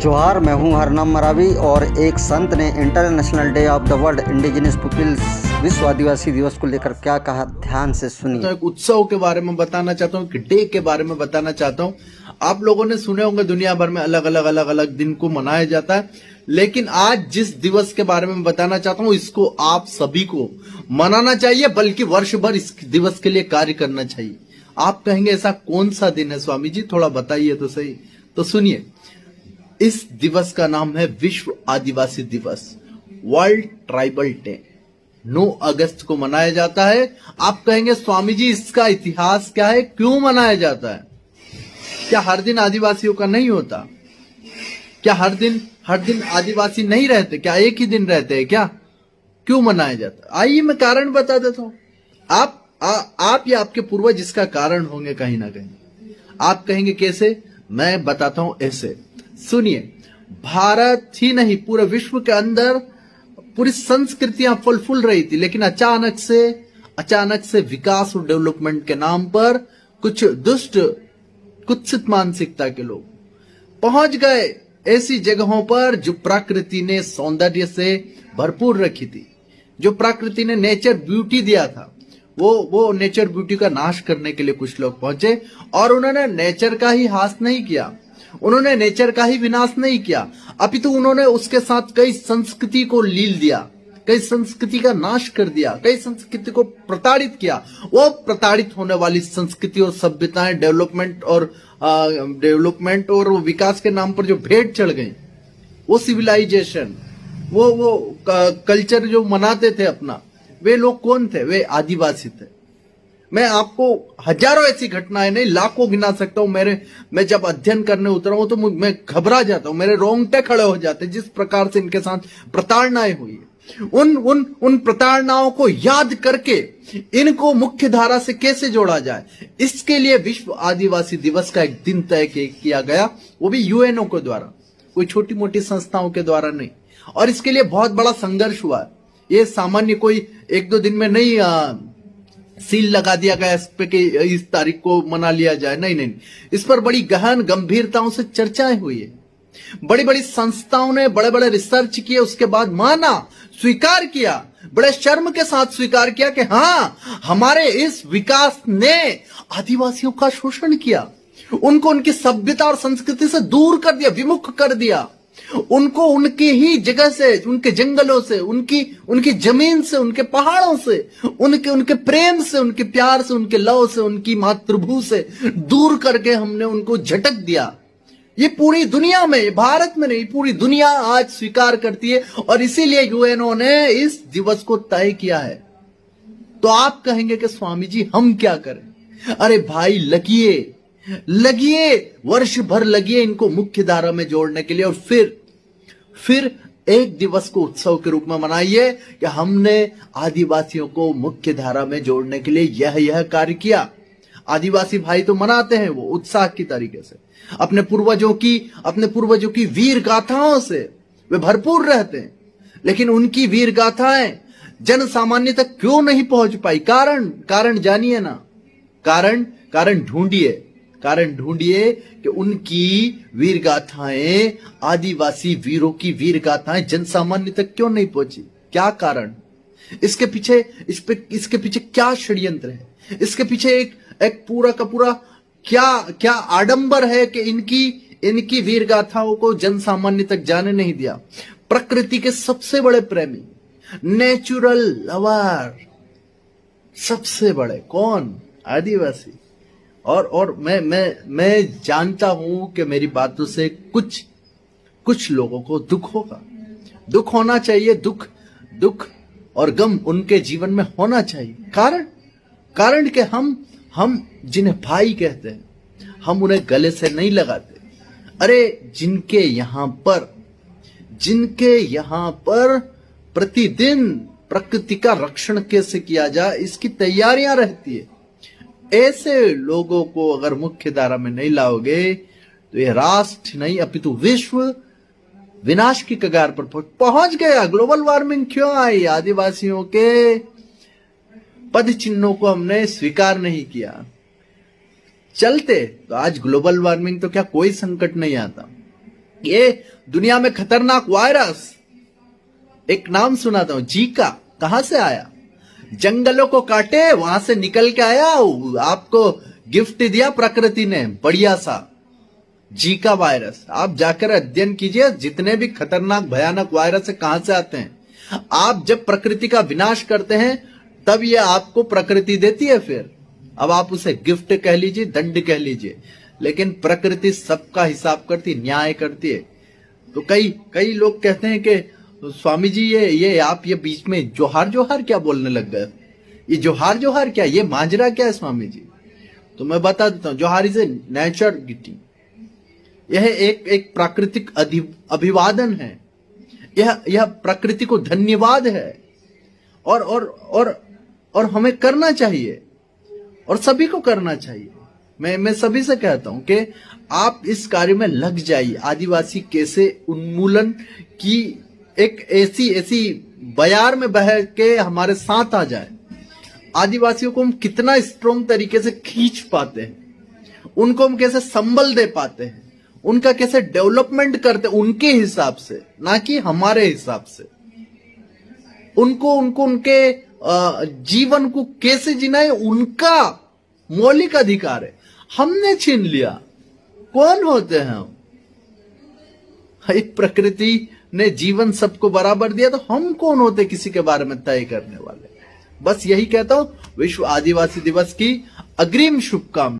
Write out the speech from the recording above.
जोहार, मैं हूं हरनाम मरावी और एक संत ने international day of the world indigenous peoples विश्व आदिवासी दिवस को लेकर क्या कहा, ध्यान से सुनिए। तो एक उत्सव के बारे में बताना चाहता हूँ, डे के बारे में बताना चाहता हूँ। आप लोगों ने सुने होंगे दुनिया भर में अलग अलग दिन को मनाया जाता है, लेकिन आज जिस दिवस के बारे में बताना चाहता हूँ इसको आप सभी को मनाना चाहिए, बल्कि वर्ष भर इस दिवस के लिए कार्य करना चाहिए। आप कहेंगे ऐसा कौन सा दिन है स्वामी जी, थोड़ा बताइए तो सही। तो सुनिए, इस दिवस का नाम है विश्व आदिवासी दिवस, वर्ल्ड ट्राइबल डे। 9 अगस्त को मनाया जाता है। आप कहेंगे स्वामी जी इसका इतिहास क्या है, क्यों मनाया जाता है? क्या हर दिन आदिवासियों का नहीं होता? क्या हर दिन आदिवासी नहीं रहते? क्या एक ही दिन रहते हैं क्या? क्यों मनाया जाता है? आइए मैं कारण बता देता हूं। आप या आपके पूर्वज इसका कारण होंगे कहीं ना कहीं। आप कहेंगे कैसे? मैं बताता हूं ऐसे। सुनिए, भारत ही नहीं पूरे विश्व के अंदर पूरी संस्कृतियां फल फूल रही थी, लेकिन अचानक से विकास और डेवलपमेंट के नाम पर कुछ दुष्ट कुत्सित मानसिकता के लोग पहुंच गए ऐसी जगहों पर जो प्रकृति ने सौंदर्य से भरपूर रखी थी, जो प्रकृति ने नेचर ब्यूटी दिया था। वो नेचर ब्यूटी का नाश करने के लिए कुछ लोग पहुंचे और उन्होंने नेचर का ही हास नहीं किया, उन्होंने नेचर का ही विनाश नहीं किया, अपितु उन्होंने उसके साथ कई संस्कृति को लील दिया, कई संस्कृति का नाश कर दिया, कई संस्कृति को प्रताड़ित किया। वो प्रताड़ित होने वाली संस्कृति और सभ्यताएं डेवलपमेंट और विकास के नाम पर जो भेंट चढ़ गई, वो सिविलाइजेशन, वो कल्चर जो मनाते थे अपना, वे लोग कौन थे? वे आदिवासी थे। मैं आपको हजारों ऐसी घटनाएं नहीं लाखों गिना सकता हूं। मैं जब अध्ययन करने उतरा हूं तो मैं घबरा जाता हूं, मेरे रोंगटे खड़े हो जाते, जिस प्रकार से इनके साथ प्रताड़नाएं हुई है। उन प्रताड़नाओं को याद करके इनको मुख्य धारा से कैसे जोड़ा जाए, इसके लिए विश्व आदिवासी दिवस का एक दिन तय किया गया, वो भी यूएनओ के द्वारा, कोई छोटी मोटी संस्थाओं के द्वारा नहीं। और इसके लिए बहुत बड़ा संघर्ष हुआ। ये सामान्य कोई 1-2 दिन में नहीं सील लगा दिया गया इस पे कि इस तारीख को मना लिया जाए, नहीं। इस पर बड़ी गहन गंभीरताओं से चर्चाएं हुई है। बड़ी बड़ी संस्थाओं ने बड़े बड़े रिसर्च किए, उसके बाद माना, स्वीकार किया, बड़े शर्म के साथ स्वीकार किया कि हाँ, हमारे इस विकास ने आदिवासियों का शोषण किया, उनको उनकी सभ्यता और संस्कृति से दूर कर दिया, विमुख कर दिया, उनको उनकी ही जगह से, उनके जंगलों से, उनकी जमीन से, उनके पहाड़ों से, उनके प्रेम से, उनके प्यार से, उनके लव से, उनकी मातृभू से दूर करके हमने उनको झटक दिया। ये पूरी दुनिया में, भारत में नहीं, पूरी दुनिया आज स्वीकार करती है और इसीलिए यूएनओ ने इस दिवस को तय किया है। तो आप कहेंगे कि स्वामी जी हम क्या करें? अरे भाई, लगिए, वर्ष भर लगिए इनको मुख्य धारा में जोड़ने के लिए, और फिर एक दिवस को उत्सव के रूप में मनाइए कि हमने आदिवासियों को मुख्य धारा में जोड़ने के लिए यह कार्य किया। आदिवासी भाई तो मनाते हैं वो उत्साह की तरीके से, अपने पूर्वजों की वीर गाथाओं से वे भरपूर रहते हैं, लेकिन उनकी वीर गाथाएं जन सामान्य तक क्यों नहीं पहुंच पाई? कारण जानिए ना, कारण ढूंढिए कि उनकी वीर गाथाएं, आदिवासी वीरों की वीर गाथाएं जन सामान्य तक क्यों नहीं पहुंची? क्या कारण? इसके पीछे क्या षड्यंत्र है? इसके पीछे एक पूरा का पूरा क्या आडंबर है कि इनकी वीर गाथाओं को जन सामान्य तक जाने नहीं दिया। प्रकृति के सबसे बड़े प्रेमी, नेचुरल लवर, सबसे बड़े कौन? आदिवासी। और मैं जानता हूं कि मेरी बातों से कुछ लोगों को दुख होगा, दुख होना चाहिए, दुख और गम उनके जीवन में होना चाहिए। कारण कि हम जिन्हें भाई कहते हैं, हम उन्हें गले से नहीं लगाते। अरे जिनके यहां पर प्रतिदिन प्रकृति का रक्षण कैसे किया जाए, इसकी तैयारियां रहती है। ऐसे लोगों को अगर मुख्य धारा में नहीं लाओगे तो ये राष्ट्र नहीं अपितु विश्व विनाश की कगार पर पहुंच गया। ग्लोबल वार्मिंग क्यों आई? आदिवासियों के पद चिन्हों को हमने स्वीकार नहीं किया। चलते तो आज ग्लोबल वार्मिंग तो क्या कोई संकट नहीं आता। ये दुनिया में खतरनाक वायरस, एक नाम सुनाता हूं, जीका, कहां से आया? जंगलों को काटे वहां से निकल के आया, आपको गिफ्ट दिया प्रकृति ने, बढ़िया सा जीका वायरस। आप जाकर अध्ययन कीजिए, जितने भी खतरनाक भयानक वायरस है कहां से आते हैं। आप जब प्रकृति का विनाश करते हैं तब ये आपको प्रकृति देती है। फिर अब आप उसे गिफ्ट कह लीजिए, दंड कह लीजिए, लेकिन प्रकृति सबका हिसाब करती, न्याय करती है। तो कई लोग कहते हैं कि स्वामी जी ये आप ये बीच में जोहार जोहार क्या बोलने लग गए? ये जोहार जोहार क्या, ये मांजरा क्या है स्वामी जी? तो मैं बता देता हूं, जोहार इज ए नेचर ग्रीटिंग। यह एक प्राकृतिक अभिवादन है, यह प्रकृति को धन्यवाद है और हमें करना चाहिए और सभी को करना चाहिए। मैं सभी से कहता हूं कि आप इस कार्य में लग जाइए। आदिवासी कैसे उन्मूलन की एक ऐसी बयार में बह के हमारे साथ आ जाए। आदिवासियों को हम कितना स्ट्रॉन्ग तरीके से खींच पाते हैं, उनको हम कैसे संबल दे पाते हैं, उनका कैसे डेवलपमेंट करते हैं उनके हिसाब से, ना कि हमारे हिसाब से। उनको उनके जीवन को कैसे जीना है उनका मौलिक अधिकार है, हमने छीन लिया। कौन होते हैं हम? एक प्रकृति ने जीवन सबको बराबर दिया, तो हम कौन होते किसी के बारे में तय करने वाले? बस यही कहता हूं, विश्व आदिवासी दिवस की अग्रिम शुभकामनाएं।